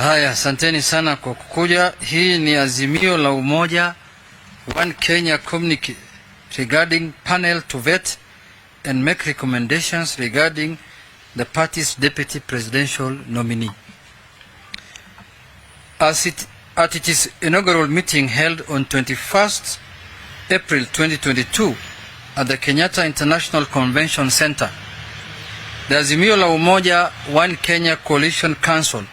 Haya, asanteni sana kwa kukuja. Hii ni Azimio la Umoja One Kenya communique regarding panel to vet and make recommendations regarding the party's deputy presidential nominee. At its inaugural meeting held on 21st April 2022 at the Kenyatta International Convention Center, the Azimio la Umoja One Kenya Coalition Council,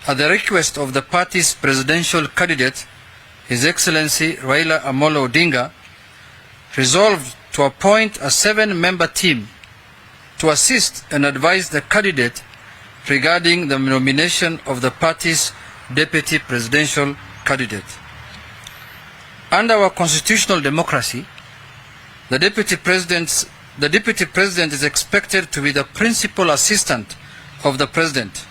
at the request of the party's presidential candidate, His Excellency Raila Odinga, resolved to appoint a 7-member team to assist and advise the candidate regarding the nomination of the party's deputy presidential candidate. Under our constitutional democracy, the deputy president is expected to be the principal assistant of the president,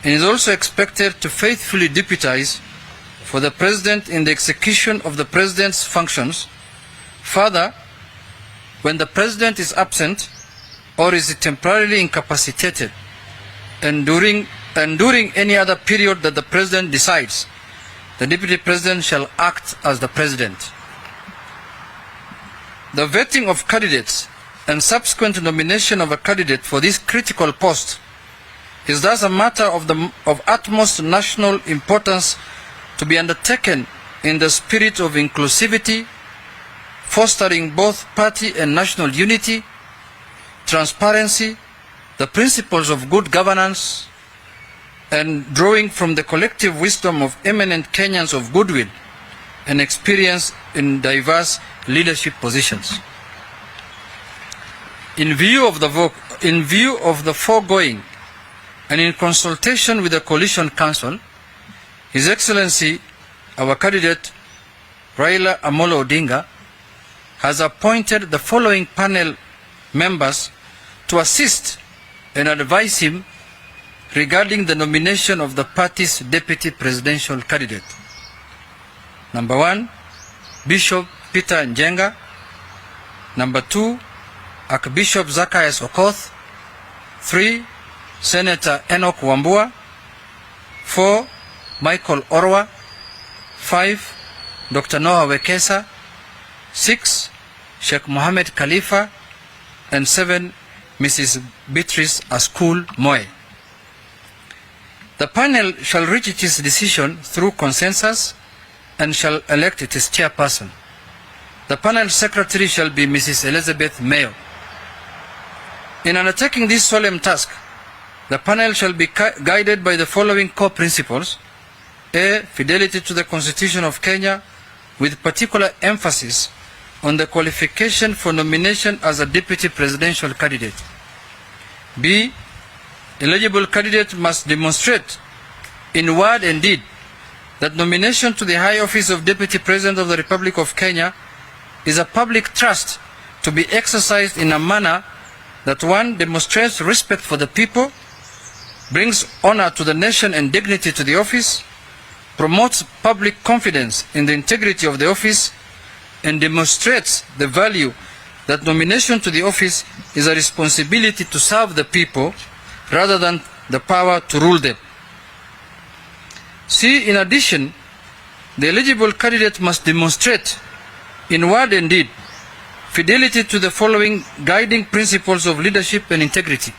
and is also expected to faithfully deputize for the president in the execution of the president's functions. Further, when the president is absent or is temporarily incapacitated, and during any other period that the president decides, the deputy president shall act as the president. The vetting of candidates and subsequent nomination of a candidate for this critical post is thus a matter of utmost national importance to be undertaken in the spirit of inclusivity, fostering both party and national unity, transparency, the principles of good governance, and drawing from the collective wisdom of eminent Kenyans of goodwill and experience in diverse leadership positions. In view of the foregoing, and in consultation with the Coalition Council, His Excellency, our candidate, Raila Odinga, has appointed the following panel members to assist and advise him regarding the nomination of the party's deputy presidential candidate. Number 1, Bishop Peter Njenga. Number 2, Archbishop Zacchaeus Okoth. 3, Senator Enoch Wambua. 4, Michael Orwa. 5, Dr. Noah Wekesa. 6, Sheikh Mohammed Khalifa. And 7, Mrs. Beatrice Askul Moe. The panel shall reach its decision through consensus and shall elect its chairperson. The panel secretary shall be Mrs. Elizabeth Mayo. In undertaking this solemn task, the panel shall be guided by the following core principles. A. Fidelity to the Constitution of Kenya, with particular emphasis on the qualification for nomination as a deputy presidential candidate. B. Eligible candidate must demonstrate in word and deed that nomination to the high office of Deputy President of the Republic of Kenya is a public trust to be exercised in a manner that 1. Demonstrates respect for the people, brings honor to the nation and dignity to the office, promotes public confidence in the integrity of the office, and demonstrates the value that nomination to the office is a responsibility to serve the people rather than the power to rule them. C. In addition, the eligible candidate must demonstrate in word and deed fidelity to the following guiding principles of leadership and integrity.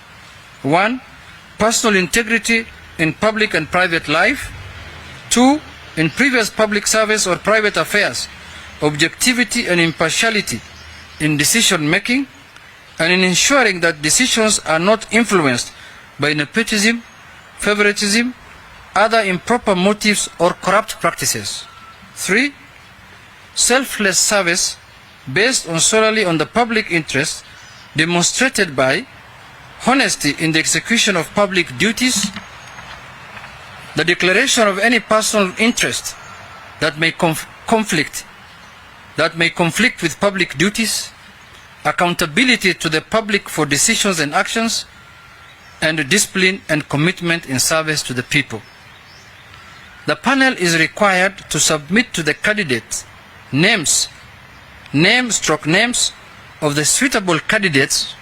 1. Personal integrity in public and private life. 2. In previous public service or private affairs, objectivity and impartiality in decision making, and in ensuring that decisions are not influenced by nepotism, favoritism, other improper motives or corrupt practices. 3. Selfless service based solely on the public interest, demonstrated by honesty in the execution of public duties, the declaration of any personal interest that may conflict with public duties, accountability to the public for decisions and actions, and discipline and commitment in service to the people. The panel is required to submit to the candidate names of the suitable candidates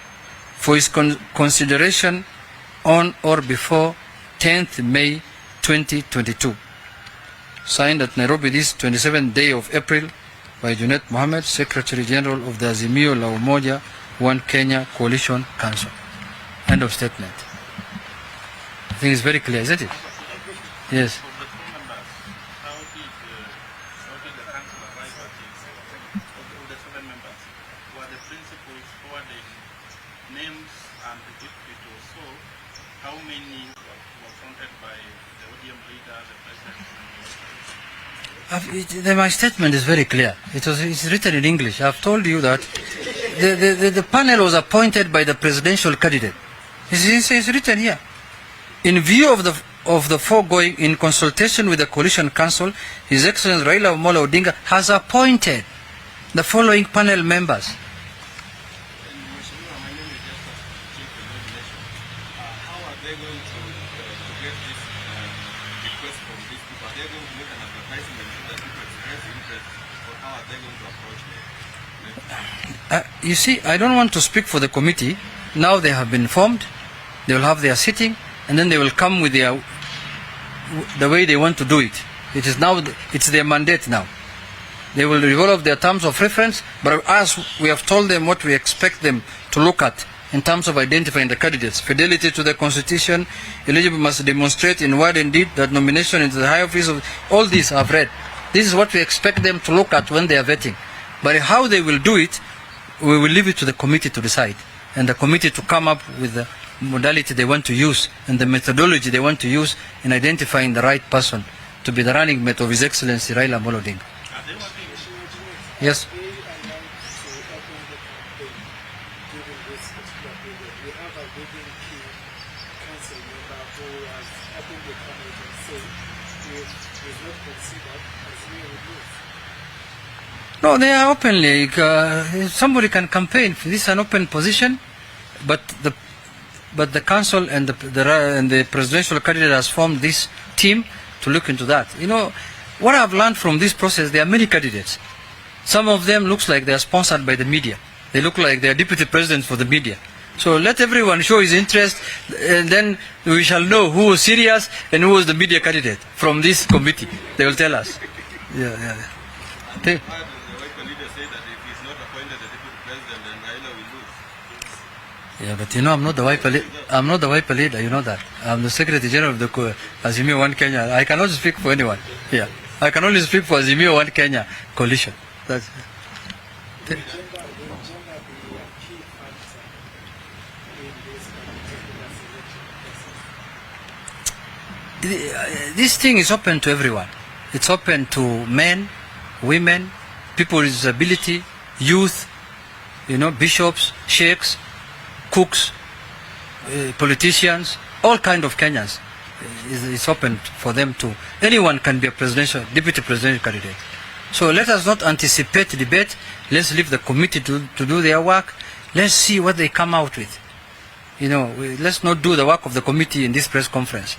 for his consideration on or before 10th May 2022. Signed at Nairobi this 27th day of April by Junet Mohammed, Secretary General of the Azimio la Umoja-One Kenya Coalition Council. End of statement. I think it's very clear, isn't it? Yes. Names and the dictators. So, how many were fronted by the ODM leader, the president? My statement is very clear. It's written in English. I've told you that the panel was appointed by the presidential candidate. It's written here. In view of the foregoing, in consultation with the Coalition Council, His Excellency Raila Odinga has appointed the following panel members. You see, I don't want to speak for the committee. Now they have been formed. They will have their sitting, and then they will come with the way they want to do it. It's their mandate now. They will develop their terms of reference, but as we have told them what we expect them to look at in terms of identifying the candidates: fidelity to the Constitution, eligible must demonstrate in word and deed that nomination into the high office of all these I've read. This is what we expect them to look at when they are vetting. But how they will do it, we will leave it to the committee to decide, and the committee to come up with the modality they want to use and the methodology they want to use in identifying the right person to be the running mate of His Excellency Raila Odinga. Yes. No, they are openly. Somebody can campaign. This is an open position, but the council and the presidential candidate has formed this team to look into that. You know, what I've learned from this process, there are many candidates. Some of them looks like they are sponsored by the media. They look like they are deputy presidents for the media. So let everyone show his interest, and then we shall know who was serious and who was the media candidate from this committee. They will tell us. Yeah. Yeah, but you know, I'm not the wiper leader, you know that. I'm the Secretary General of the Azimio One Kenya. I cannot speak for anyone. Yeah. I can only speak for Azimio One Kenya coalition. That's it. This thing is open to everyone. It's open to men, women, people with disability, youth, you know, bishops, sheikhs, cooks, politicians, all kind of Kenyans. It's open for them to. Anyone can be a deputy presidential candidate. So let us not anticipate debate. Let's leave the committee to do their work. Let's see what they come out with. You know, let's not do the work of the committee in this press conference.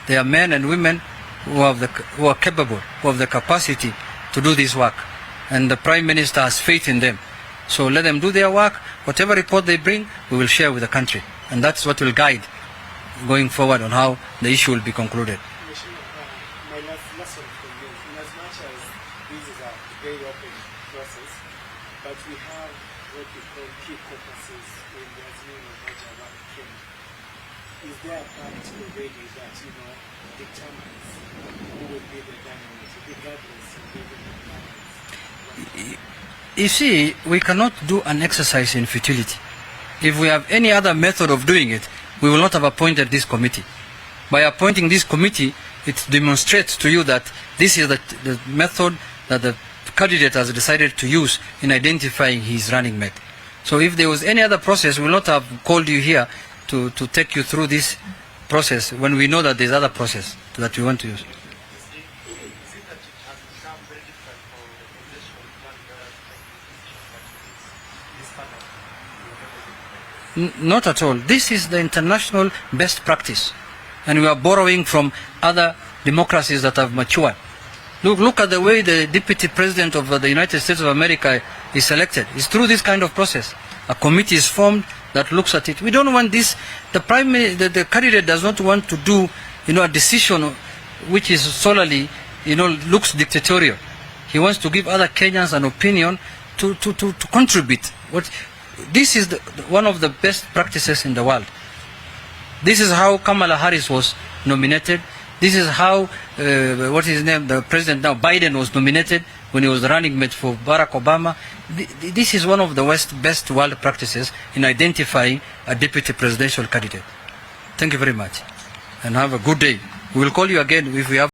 They are men and women who are capable, who have the capacity to do this work. And the Prime Minister has faith in them. So let them do their work. Whatever report they bring, we will share with the country. And that's what will guide going forward on how the issue will be concluded. My last lesson from you, in as much as this is a very open process, but we have what we call key caucuses in the Azimio la Umoja-One Kenya. Is there a part already that, you know, determines who will be the dynamics, regardless of whether the dynamics? You see, we cannot do an exercise in futility. If we have any other method of doing it, we will not have appointed this committee. By appointing this committee, it demonstrates to you that this is the method that the candidate has decided to use in identifying his running mate. So if there was any other process, we will not have called you here to take you through this process when we know that there's other process that we want to use. Not at all. This is the international best practice, and we are borrowing from other democracies that have matured. Look at the way the deputy president of the United States of America is selected. It's through this kind of process. A committee is formed that looks at it. We don't want this. The candidate does not want to do, you know, a decision which is solely, looks dictatorial. He wants to give other Kenyans an opinion to contribute. This is one of the best practices in the world. This is how Kamala Harris was nominated. This is how, the president now, Biden, was nominated when he was the running mate for Barack Obama. This is one of the best world practices in identifying a deputy presidential candidate. Thank you very much, and have a good day. We will call you again if we have